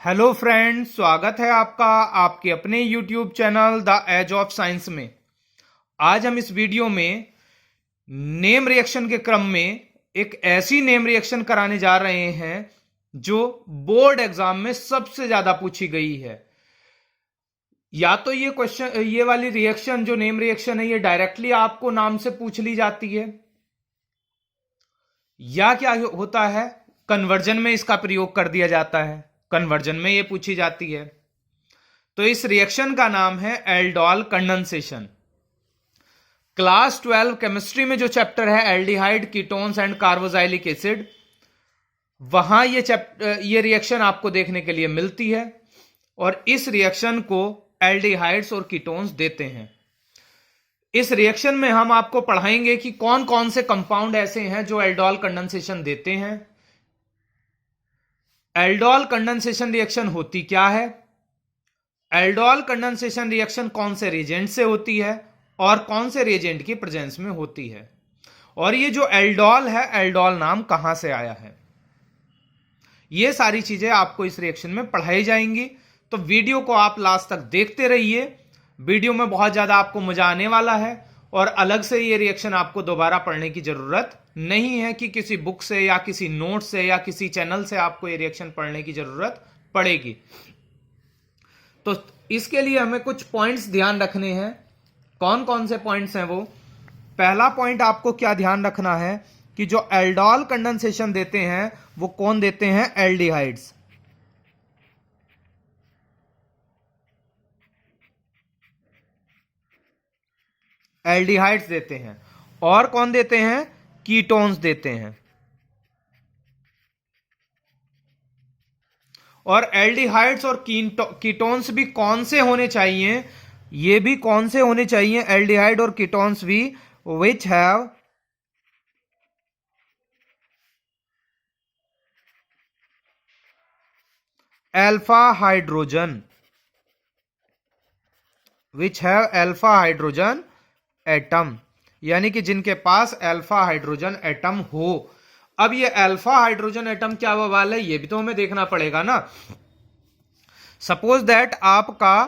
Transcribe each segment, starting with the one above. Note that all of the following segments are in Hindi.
हेलो फ्रेंड्स, स्वागत है आपका आपके अपने YouTube channel the age of science में। आज हम इस वीडियो में नेम रिएक्शन के क्रम में एक ऐसी नेम रिएक्शन कराने जा रहे हैं जो बोर्ड एग्जाम में सबसे ज्यादा पूछी गई है। या तो ये वाली रिएक्शन जो नेम रिएक्शन है ये डायरेक्टली आपको नाम से पूछ ली जाती है, या क्या होता है कन्वर्जन में इसका प्रयोग कर दिया जाता है, कन्वर्जन में ये पूछी जाती है। तो इस रिएक्शन का नाम है एल्डोल कंडेंसेशन। क्लास 12 केमिस्ट्री में जो चैप्टर है aldehyde, ketones and carboxylic acid, वहां ये रिएक्शन आपको देखने के लिए मिलती है और इस रिएक्शन को एल्डिहाइड्स और कीटोन्स देते हैं। इस रिएक्शन में हम आपको पढ़ाएंगे कि कौन कौन से कंपाउंड ऐसे हैं जो एल्डोल कंडेंसेशन देते हैं, एल्डोल कंडेंसेशन रिएक्शन होती क्या है, एल्डोल कंडेंसेशन रिएक्शन कौन से रिएजेंट से होती है और कौन से रिएजेंट की प्रेजेंस में होती है, और ये जो एल्डोल है एल्डोल नाम कहां से आया है। ये सारी चीजें आपको इस रिएक्शन में पढ़ाई जाएंगी। तो वीडियो को आप लास्ट तक देखते रहिए। वीडियो में बहुत ज्यादा आपको मजा आने वाला है और अलग से ये रिएक्शन आपको दोबारा पढ़ने की जरूरत नहीं है कि किसी बुक से या किसी नोट से या किसी चैनल से आपको ये रिएक्शन पढ़ने की जरूरत पड़ेगी। तो इसके लिए हमें कुछ पॉइंट्स ध्यान रखने हैं। कौन कौन से पॉइंट्स हैं वो? पहला पॉइंट आपको क्या ध्यान रखना है कि जो एल्डोल कंडेंसेशन देते हैं वो कौन देते हैं? एल्डिहाइड्स। एल्डिहाइड्स देते हैं। और कौन देते हैं? कीटोन्स देते हैं। और एल्डिहाइड्स और कीटोन्स भी कौन से होने चाहिए? ये भी कौन से होने चाहिए? एल्डिहाइड और कीटोन्स भी which have alpha hydrogen, which have alpha hydrogen atom, यानी कि जिनके पास अल्फा हाइड्रोजन एटम हो। अब ये अल्फा हाइड्रोजन एटम क्या बवाल है, ये भी तो हमें देखना पड़ेगा ना। सपोज दैट आपका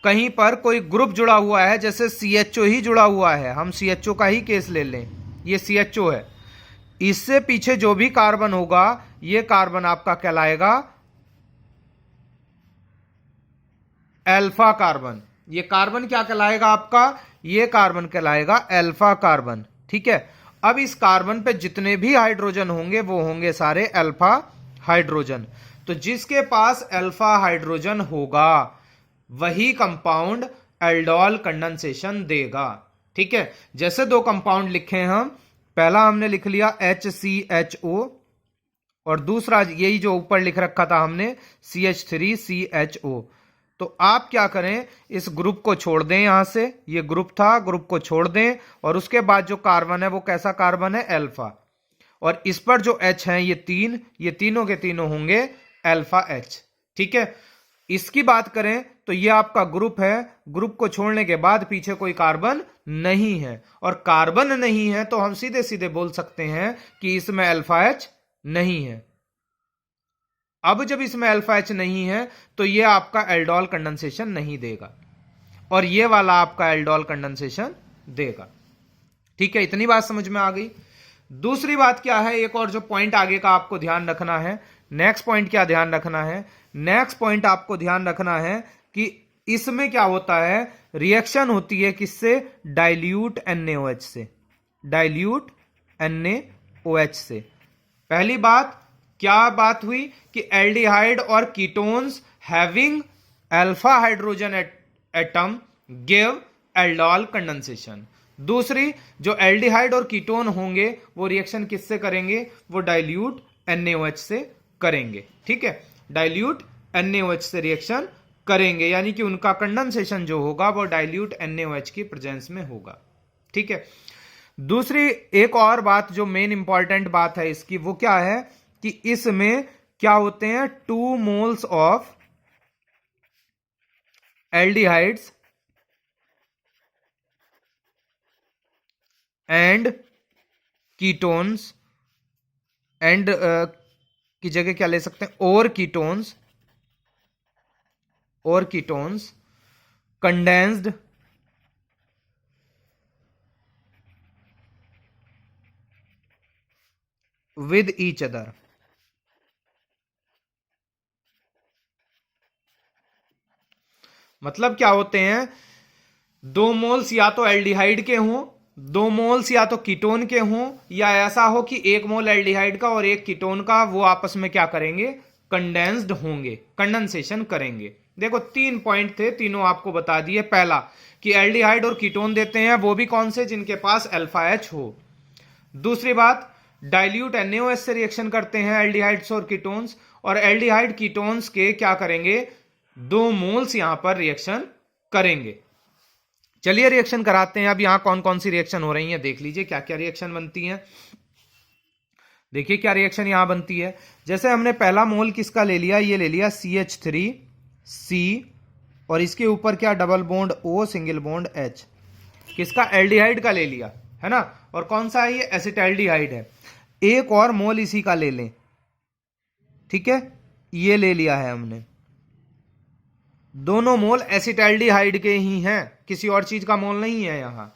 कहीं पर कोई ग्रुप जुड़ा हुआ है, जैसे CHO ही जुड़ा हुआ है, हम CHO का ही केस ले लें, ये CHO है, इससे पीछे जो भी कार्बन होगा ये कार्बन आपका कहलाएगा अल्फा कार्बन। ये कार्बन क्या कहलाएगा आपका? ये कार्बन कहलाएगा अल्फा कार्बन। ठीक है। अब इस कार्बन पे जितने भी हाइड्रोजन होंगे वो होंगे सारे अल्फा हाइड्रोजन। तो जिसके पास अल्फा हाइड्रोजन होगा वही कंपाउंड एल्डोल कंडेंसेशन देगा। ठीक है। जैसे दो कंपाउंड लिखे हम, पहला हमने लिख लिया HCHO और दूसरा यही जो ऊपर लिख रखा था हमने CH3CHO। तो आप क्या करें, इस ग्रुप को छोड़ दें, यहां से ये ग्रुप था, ग्रुप को छोड़ दें और उसके बाद जो कार्बन है वो कैसा कार्बन है? अल्फा। और इस पर जो H है ये तीनों के तीनों होंगे अल्फा H। ठीक है। इसकी बात करें तो ये आपका ग्रुप है, ग्रुप को छोड़ने के बाद पीछे कोई कार्बन नहीं है, और कार्बन नहीं है तो हम सीधे सीधे बोल सकते हैं कि इसमें अल्फा H नहीं है। अब जब इसमें अल्फा H नहीं है तो ये आपका एल्डोल कंडेंसेशन नहीं देगा और ये वाला आपका एल्डोल कंडेंसेशन देगा। ठीक है, इतनी बात समझ में आ गई। दूसरी बात क्या है, एक और जो पॉइंट आगे का आपको ध्यान रखना है, नेक्स्ट पॉइंट क्या ध्यान रखना है? नेक्स्ट पॉइंट आपको ध्यान रखना है कि इसमें क्या होता है, रिएक्शन होती है किससे? डाइल्यूट NaOH से। डाइल्यूट NaOH से। पहली बात क्या बात हुई कि एल्डिहाइड और ketones having alpha hydrogen atom give aldol condensation. दूसरी, जो एल्डिहाइड और कीटोन होंगे वो रिएक्शन किससे करेंगे? वो डाइल्यूट NaOH से करेंगे। ठीक है, डाइल्यूट NaOH से रिएक्शन करेंगे, यानी कि उनका कंडेंसेशन जो होगा वो डाइल्यूट NaOH की प्रेजेंस में होगा। ठीक है। दूसरी एक और बात जो मेन इंपॉर्टेंट बात है इसकी, वो क्या है कि इसमें क्या होते हैं? 2 moles of aldehydes and ketones and की जगह क्या ले सकते हैं? और कीटोन्स और ketones condensed with each other। मतलब क्या होते हैं, दो मोल्स या तो एल्डिहाइड के हों, दो मोल्स या तो कीटोन के हों, या ऐसा हो कि एक मोल एल्डिहाइड का और एक कीटोन का, वो आपस में क्या करेंगे, कंडेंस्ड होंगे, कंडेंसेशन करेंगे। देखो 3 पॉइंट थे, तीनों आपको बता दिए। पहला कि एल्डिहाइड और कीटोन देते हैं, वो भी कौन से, जिनके पास अल्फा एच हो। दूसरी बात, डाइल्यूट NaOH से रिएक्शन करते हैं एल्डिहाइड्स और कीटोन्स, और एल्डिहाइड कीटोन्स के क्या करेंगे, 2 मोल्स यहां पर रिएक्शन करेंगे। चलिए रिएक्शन कराते हैं। अब यहां कौन कौन सी रिएक्शन हो रही है देख लीजिए, क्या क्या रिएक्शन बनती है। देखिए क्या रिएक्शन यहां बनती है। जैसे हमने पहला मोल किसका ले लिया, ये ले लिया CH3C, और इसके ऊपर क्या, double bond O single bond H, किसका, एल्डिहाइड का ले लिया, है ना। और कौन सा है ये, एसिटाल्डिहाइड है। एक और मोल इसी का ले लें, ठीक है, ये ले लिया है हमने। दोनों मोल एसिटाल्डिहाइड के ही हैं, किसी और चीज का मोल नहीं है यहां।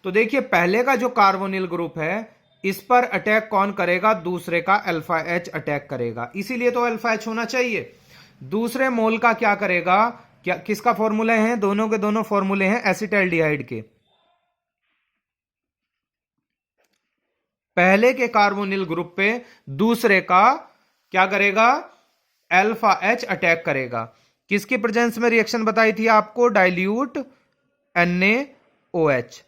तो देखिए पहले का जो कार्बोनिल ग्रुप है, इस पर अटैक कौन करेगा, दूसरे का अल्फा एच अटैक करेगा, इसीलिए तो अल्फा एच होना चाहिए। दूसरे मोल का क्या करेगा, क्या किसका फॉर्मूला है, दोनों के दोनों फॉर्मूले हैं एसिटाल्डिहाइड के। पहले के कार्बोनिल ग्रुप पे दूसरे का क्या करेगा, अल्फा एच अटैक करेगा। किसकी प्रेजेंस में रिएक्शन बताई थी आपको, डाइल्यूट NaOH।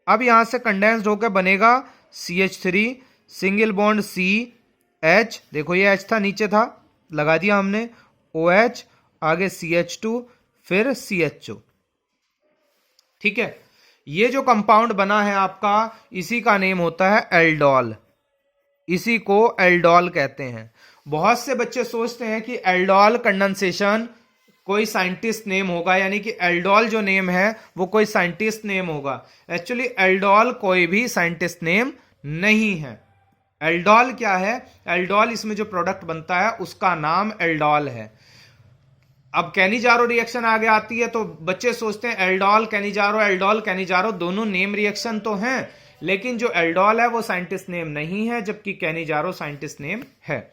अब यहां से कंडेंस्ड होकर बनेगा CH3 सिंगल बॉन्ड CH, देखो ये H था, नीचे था, लगा दिया हमने, OH, आगे CH2, फिर CHO। ठीक है, ये जो कंपाउंड बना है आपका, इसी का नेम होता है एल्डोल, इसी को एल्डोल कहते हैं। बहुत से बच्चे सोचते हैं कि एल्डोल कंडेंसेशन कोई साइंटिस्ट नेम होगा, यानी कि एल्डोल जो नेम है वो कोई साइंटिस्ट नेम होगा। एक्चुअली एल्डोल कोई भी साइंटिस्ट नेम नहीं है। एल्डोल क्या है, एल्डोल इसमें जो प्रोडक्ट बनता है उसका नाम एल्डोल है। अब कैनिजारो रिएक्शन आगे आती है तो बच्चे सोचते हैं एल्डोल कैनिजारो दोनों नेम रिएक्शन तो हैं, लेकिन जो एल्डोल है वो साइंटिस्ट नेम नहीं है, जबकि कैनिजारो साइंटिस्ट नेम है।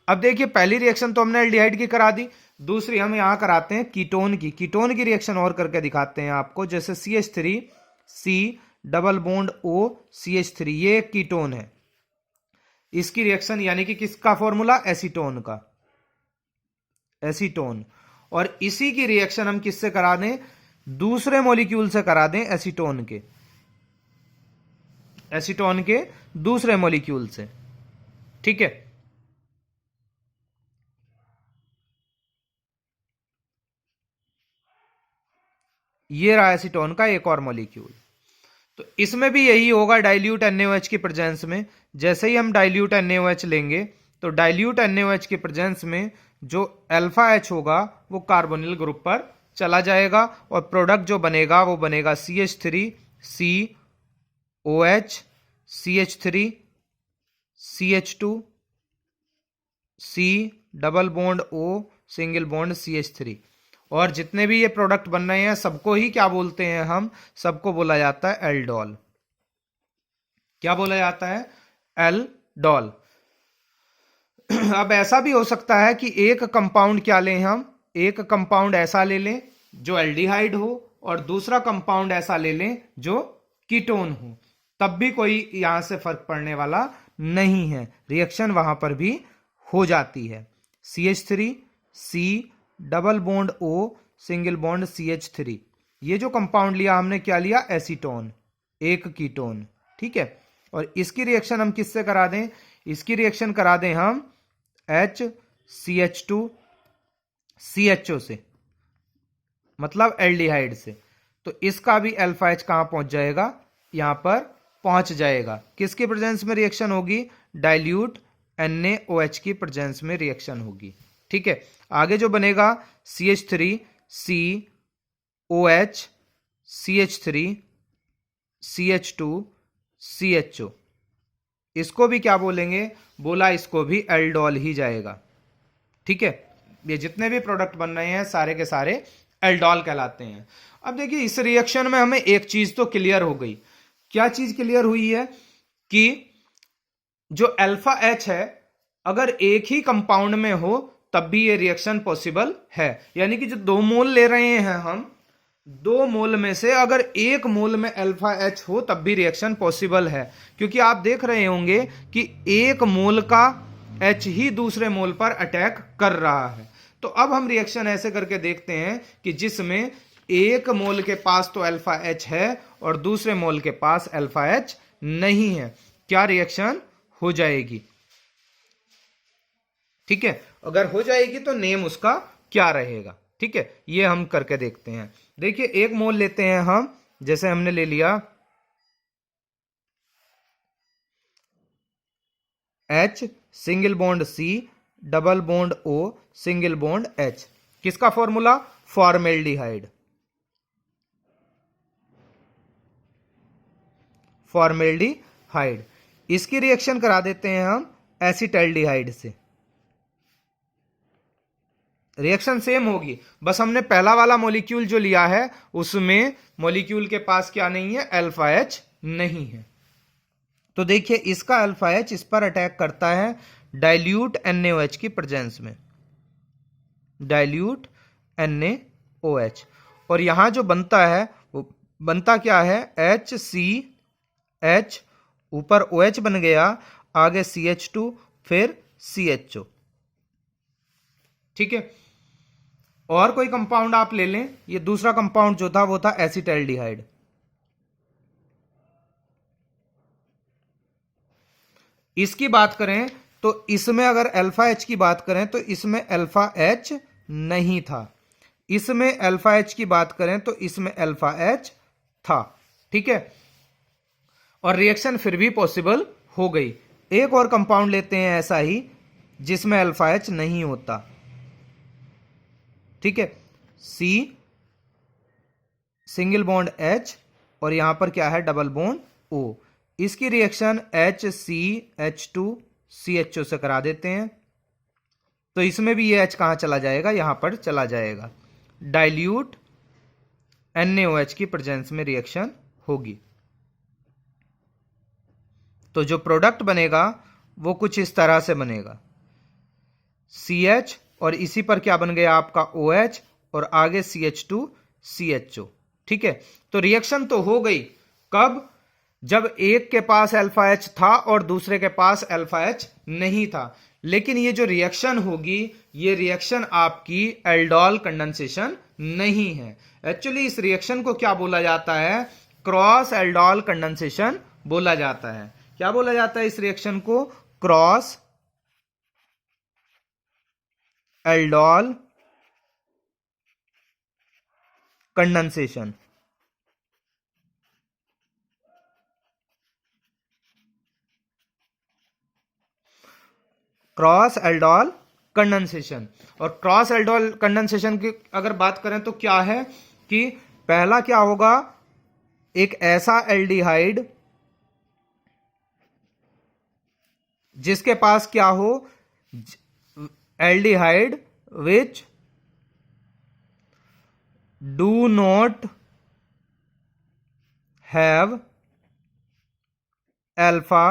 अब देखिए पहली रिएक्शन तो हमने एल्डिहाइड की करा दी, दूसरी हम यहां कराते हैं कीटोन की। कीटोन की रिएक्शन और करके दिखाते हैं आपको। जैसे CH3C double bond O CH3, ये एक कीटोन है, इसकी रिएक्शन यानी कि किसका फॉर्मूला, एसीटोन का, एसीटोन। और इसी की रिएक्शन हम किससे करा दें, दूसरे मॉलिक्यूल से करा दें, एसीटोन के, एसीटोन के दूसरे मॉलिक्यूल से। ठीक है, ये रहा एसीटोन का एक और मॉलिक्यूल। तो इसमें भी यही होगा डाइल्यूट NaOH की प्रेजेंस में। जैसे ही हम डाइल्यूट NaOH लेंगे तो डाइल्यूट NaOH की प्रेजेंस में जो अल्फा H होगा वो कार्बोनिल ग्रुप पर चला जाएगा, और प्रोडक्ट जो बनेगा वो बनेगा CH3COH CH3 CH2 C double bond O single bond CH3। और जितने भी ये प्रोडक्ट बन रहे हैं सबको ही क्या बोलते हैं हम, सबको बोला जाता है एल्डोल। क्या बोला जाता है, एल्डोल। अब ऐसा भी हो सकता है कि एक कंपाउंड क्या लें हम, एक कंपाउंड ऐसा ले लें जो एल्डिहाइड हो, और दूसरा कंपाउंड ऐसा ले लें जो कीटोन हो, तब भी कोई यहां से फर्क पड़ने वाला नहीं है, रिएक्शन वहां पर भी हो जाती है। CH3C double bond O single bond CH3, ये जो कंपाउंड लिया हमने क्या लिया, एसीटोन, एक कीटोन। ठीक है, और इसकी रिएक्शन हम किससे करा दें, इसकी रिएक्शन करा दें हम HCH2 CHO से, मतलब एल्डिहाइड से। तो इसका भी अल्फा H कहां पहुंच जाएगा, यहां पर पहुंच जाएगा। किसकी प्रेजेंस में रिएक्शन होगी, डाइल्यूट NaOH की प्रेजेंस में रिएक्शन होगी। ठीक है, आगे जो बनेगा CH3COH CH3 CH2 CHO, इसको भी क्या बोलेंगे, बोला इसको भी एल्डोल ही जाएगा। ठीक है, ये जितने भी प्रोडक्ट बन रहे हैं सारे के सारे एल्डोल कहलाते हैं। अब देखिए इस रिएक्शन में हमें एक चीज तो क्लियर हो गई। क्या चीज क्लियर हुई है कि जो अल्फा एच है अगर एक ही कंपाउंड में हो तब भी ये रिएक्शन पॉसिबल है। यानी कि जो 2 मोल ले रहे हैं हम, 2 मोल में से अगर एक मोल में अल्फा एच हो तब भी रिएक्शन पॉसिबल है, क्योंकि आप देख रहे होंगे कि एक मोल का एच ही दूसरे मोल पर अटैक कर रहा है। तो अब हम रिएक्शन ऐसे करके देखते हैं कि जिसमें एक मोल के पास तो अल्फा एच है और दूसरे मोल के पास अल्फा एच नहीं है, क्या रिएक्शन हो जाएगी। ठीक है, अगर हो जाएगी तो नेम उसका क्या रहेगा। ठीक है, ये हम करके देखते हैं। देखिए एक मोल लेते हैं हम, जैसे हमने ले लिया H single bond C double bond O single bond H। किसका फॉर्मूला, फॉर्मेल्डिहाइड। फॉर्मेल्डिहाइड, इसकी रिएक्शन करा देते हैं हम एसिटाल्डिहाइड से। रिएक्शन सेम होगी, बस हमने पहला वाला मॉलिक्यूल जो लिया है उसमें मॉलिक्यूल के पास क्या नहीं है, अल्फा एच नहीं है। तो देखिए इसका अल्फा एच इस पर अटैक करता है डाइल्यूट NaOH की प्रेजेंस में, डाइल्यूट NaOH। और यहां जो बनता है वो बनता क्या है, HCH, ऊपर OH बन गया, आगे CH2 फिर CHO। ठीक है, और कोई कंपाउंड आप ले लें, ये दूसरा कंपाउंड जो था वो था एसिटाल्डिहाइड। इसकी बात करें तो इसमें अगर अल्फा एच की बात करें तो इसमें अल्फा एच नहीं था, इसमें अल्फा एच की बात करें तो इसमें अल्फा एच था। ठीक है, और रिएक्शन फिर भी पॉसिबल हो गई। एक और कंपाउंड लेते हैं ऐसा ही जिसमें अल्फा एच नहीं होता। ठीक है, C सिंगल बॉन्ड H और यहां पर क्या है, डबल बॉन्ड O। इसकी रिएक्शन HCH2CHO से करा देते हैं, तो इसमें भी ये H कहां चला जाएगा, यहां पर चला जाएगा। डाइल्यूट NaOH की प्रेजेंस में रिएक्शन होगी, तो जो प्रोडक्ट बनेगा वो कुछ इस तरह से बनेगा, CH और इसी पर क्या बन गया आपका OH और आगे CH2CHO। ठीक है, तो रिएक्शन तो हो गई, कब, जब एक के पास अल्फा एच था और दूसरे के पास अल्फा एच नहीं था। लेकिन ये जो रिएक्शन होगी ये रिएक्शन आपकी एल्डोल कंडेंसेशन नहीं है। एक्चुअली इस रिएक्शन को क्या बोला जाता है, क्रॉस एल्डोल कंडेंसेशन बोला जाता है। क्या बोला जाता है इस रिएक्शन को, cross aldol condensation. Cross aldol condensation. और क्रॉस एल्डोल कंडेंसेशन की अगर बात करें तो क्या है कि पहला क्या होगा, एक ऐसा एल्डिहाइड जिसके पास क्या हो, aldehyde which do not have alpha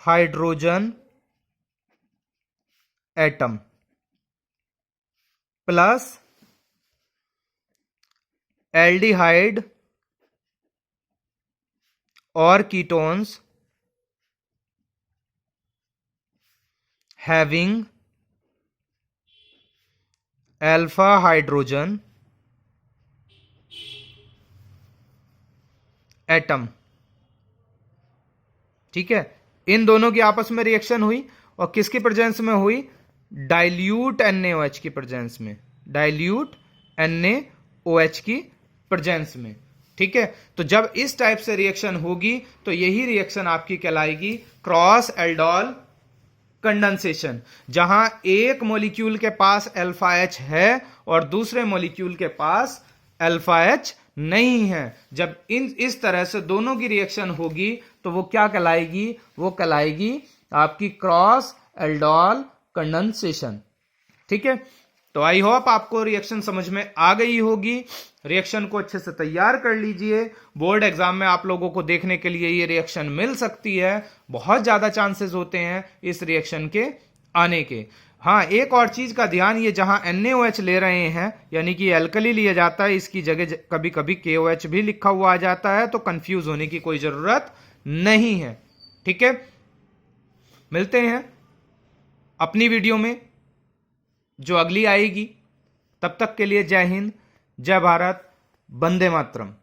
hydrogen atom plus aldehyde और ketones having alpha hydrogen atom. ठीक है, इन दोनों की आपस में रिएक्शन हुई और किसकी प्रेजेंस में हुई, डाइल्यूट NaOH की प्रेजेंस में, डाइल्यूट NaOH की प्रेजेंस में। ठीक है, तो जब इस टाइप से रिएक्शन होगी तो यही रिएक्शन आपकी कहलाएगी क्रॉस एल्डोल कंडेंसेशन, जहां एक मॉलिक्यूल के पास अल्फा एच है और दूसरे मॉलिक्यूल के पास अल्फा एच नहीं है। जब इस तरह से दोनों की रिएक्शन होगी तो वो क्या कहलाएगी, वो कहलाएगी आपकी क्रॉस एल्डोल कंडेंसेशन। ठीक है, तो आई होप आपको रिएक्शन समझ में आ गई होगी। रिएक्शन को अच्छे से तैयार कर लीजिए, बोर्ड एग्जाम में आप लोगों को देखने के लिए ये रिएक्शन मिल सकती है। बहुत ज्यादा चांसेस होते हैं इस रिएक्शन के आने के। हाँ, एक और चीज का ध्यान, ये जहां NaOH ले रहे हैं यानी कि एल्कली लिया जाता है, इसकी जगह कभी कभी KOH भी लिखा हुआ आ जाता है, तो कंफ्यूज होने की कोई जरूरत नहीं है। ठीक है, मिलते हैं अपनी वीडियो में जो अगली आएगी। तब तक के लिए जय हिंद, जय भारत, वंदे मातरम।